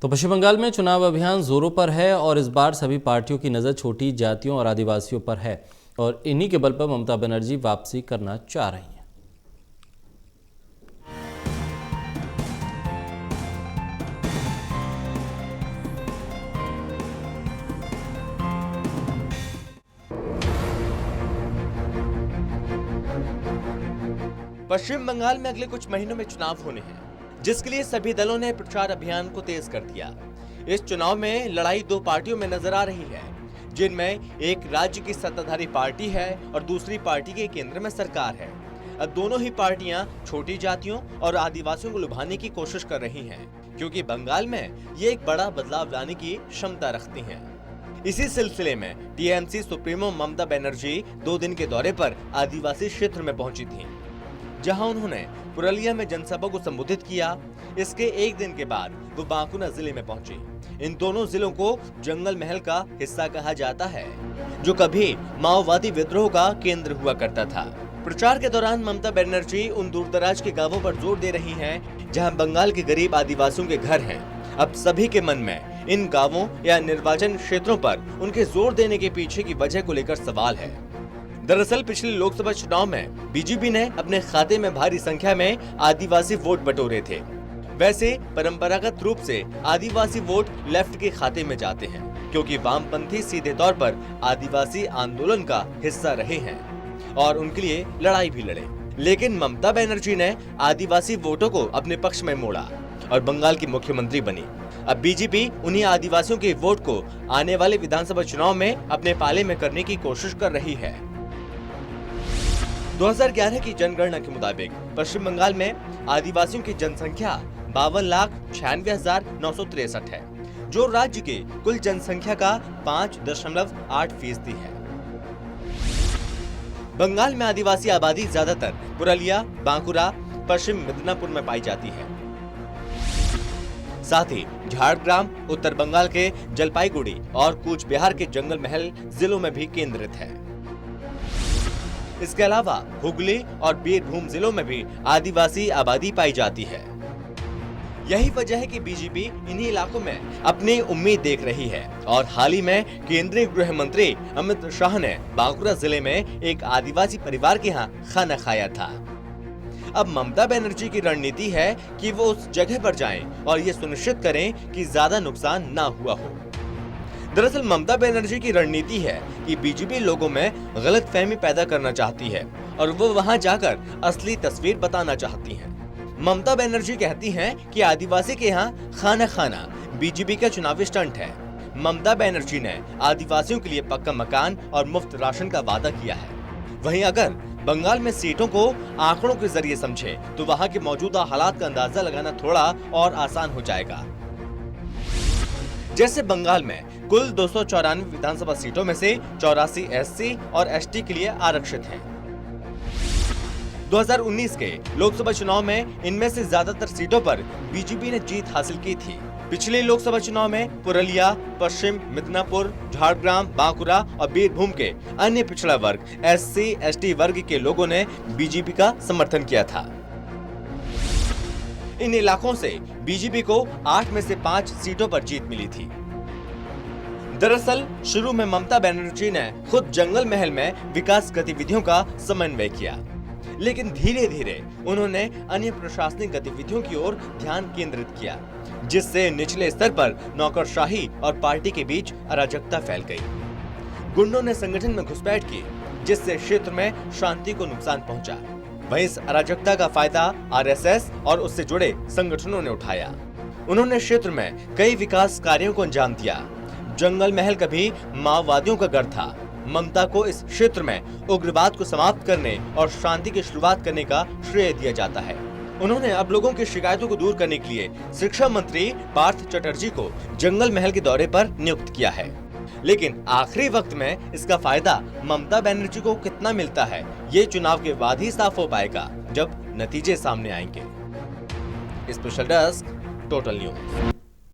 तो पश्चिम बंगाल में चुनाव अभियान जोरों पर है और इस बार सभी पार्टियों की नज़र छोटी जातियों और आदिवासियों पर है और इन्हीं के बल पर ममता बनर्जी वापसी करना चाह रही हैं। पश्चिम बंगाल में अगले कुछ महीनों में चुनाव होने हैं, जिसके लिए सभी दलों ने प्रचार अभियान को तेज कर दिया। इस चुनाव में लड़ाई दो पार्टियों में नजर आ रही है, जिनमें एक राज्य की सत्ताधारी पार्टी है और दूसरी पार्टी के केंद्र में सरकार है। अब दोनों ही पार्टियां छोटी जातियों और आदिवासियों को लुभाने की कोशिश कर रही हैं, क्योंकि बंगाल में ये एक बड़ा बदलाव लाने की क्षमता रखती हैं। इसी सिलसिले में टीएमसी सुप्रीमो ममता बनर्जी 2 दिन के दौरे पर आदिवासी क्षेत्र में पहुंची थी, जहां उन्होंने पुरुलिया में जनसभा को संबोधित किया। इसके एक दिन के बाद वो बांकुरा जिले में पहुंचे। इन दोनों जिलों को जंगल महल का हिस्सा कहा जाता है, जो कभी माओवादी विद्रोह का केंद्र हुआ करता था। प्रचार के दौरान ममता बनर्जी उन दूरदराज के गांवों पर जोर दे रही हैं, जहां बंगाल के गरीब आदिवासियों के घर हैं। अब सभी के मन में इन गांवों या निर्वाचन क्षेत्रों पर उनके जोर देने के पीछे की वजह को लेकर सवाल है। दरअसल पिछले लोकसभा चुनाव में बीजेपी ने अपने खाते में भारी संख्या में आदिवासी वोट बटोरे थे। वैसे परंपरागत रूप से आदिवासी वोट लेफ्ट के खाते में जाते हैं, क्योंकि वामपंथी सीधे तौर पर आदिवासी आंदोलन का हिस्सा रहे हैं और उनके लिए लड़ाई भी लड़े। लेकिन ममता बनर्जी ने आदिवासी वोटों को अपने पक्ष में मोड़ा और बंगाल की मुख्यमंत्री बनी। अब बीजेपी उन्हीं आदिवासियों के वोट को आने वाले विधानसभा चुनाव में अपने पाले में करने की कोशिश कर रही है। 2011 की जनगणना के मुताबिक पश्चिम बंगाल में आदिवासियों की जनसंख्या 52,96,963 है, जो राज्य के कुल जनसंख्या का 5.8% है। बंगाल में आदिवासी आबादी ज्यादातर पुरुलिया, बांकुरा, पश्चिम मिदनापुर में पाई जाती है। साथ ही झारग्राम उत्तर बंगाल के जलपाईगुड़ी और कूच बिहार के जंगल महल जिलों में भी केंद्रित है। इसके अलावा हुगली और बीरभूम जिलों में भी आदिवासी आबादी पाई जाती है। यही वजह है कि बीजेपी इन्हीं इलाकों में अपनी उम्मीद देख रही है और हाल ही में केंद्रीय गृह मंत्री अमित शाह ने बांकुरा जिले में एक आदिवासी परिवार के यहाँ खाना खाया था। अब ममता बनर्जी की रणनीति है कि वो उस जगह पर जाएं और ये सुनिश्चित करें कि ज्यादा नुकसान ना हुआ हो। दरअसल ममता बनर्जी की रणनीति है कि बीजेपी लोगों में गलतफहमी पैदा करना चाहती है और वो वहां जाकर असली तस्वीर बताना चाहती हैं। ममता बनर्जी कहती हैं कि आदिवासी के यहाँ खाना खाना बीजेपी का चुनावी स्टंट है। ममता बनर्जी ने आदिवासियों के लिए पक्का मकान और मुफ्त राशन का वादा किया है। वहीं अगर बंगाल में सीटों को आंकड़ों के जरिए समझे तो वहाँ के मौजूदा हालात का अंदाजा लगाना थोड़ा और आसान हो जाएगा। जैसे बंगाल में कुल 294 विधानसभा सीटों में से 84 एससी और एसटी के लिए आरक्षित हैं। 2019 के लोकसभा चुनाव में इनमें से ज्यादातर सीटों पर बीजेपी ने जीत हासिल की थी। पिछले लोकसभा चुनाव में पुरुलिया, पश्चिम मिदनापुर, झारग्राम, बांकुरा और बीरभूम के अन्य पिछड़ा वर्ग एससी एसटी वर्ग के लोगों ने बीजेपी का समर्थन किया था। इन इलाकों से बीजेपी को 8 में से 5 सीटों पर जीत मिली थी। दरअसल शुरू में ममता बनर्जी ने खुद जंगल महल में विकास गतिविधियों का समन्वय किया, लेकिन धीरे धीरे उन्होंने अन्य प्रशासनिक गतिविधियों की ओर ध्यान केंद्रित किया, जिससे निचले स्तर पर नौकरशाही और पार्टी के बीच अराजकता फैल गई। गुंडों ने संगठन में घुसपैठ की, जिससे क्षेत्र में शांति को नुकसान पहुंचा। वहीं इस अराजकता का फायदा आरएसएस और उससे जुड़े संगठनों ने उठाया। उन्होंने क्षेत्र में कई विकास कार्यों को अंजाम दिया। जंगल महल कभी माओवादियों का गढ़ था। ममता को इस क्षेत्र में उग्रवाद को समाप्त करने और शांति की शुरुआत करने का श्रेय दिया जाता है। उन्होंने अब लोगों की शिकायतों को दूर करने के लिए शिक्षा मंत्री पार्थ चटर्जी को जंगल महल के दौरे पर नियुक्त किया है। लेकिन आखिरी वक्त में इसका फायदा ममता बनर्जी को कितना मिलता है, ये चुनाव के बाद ही साफ हो पाएगा, जब नतीजे सामने आएंगे। Special desk, total news.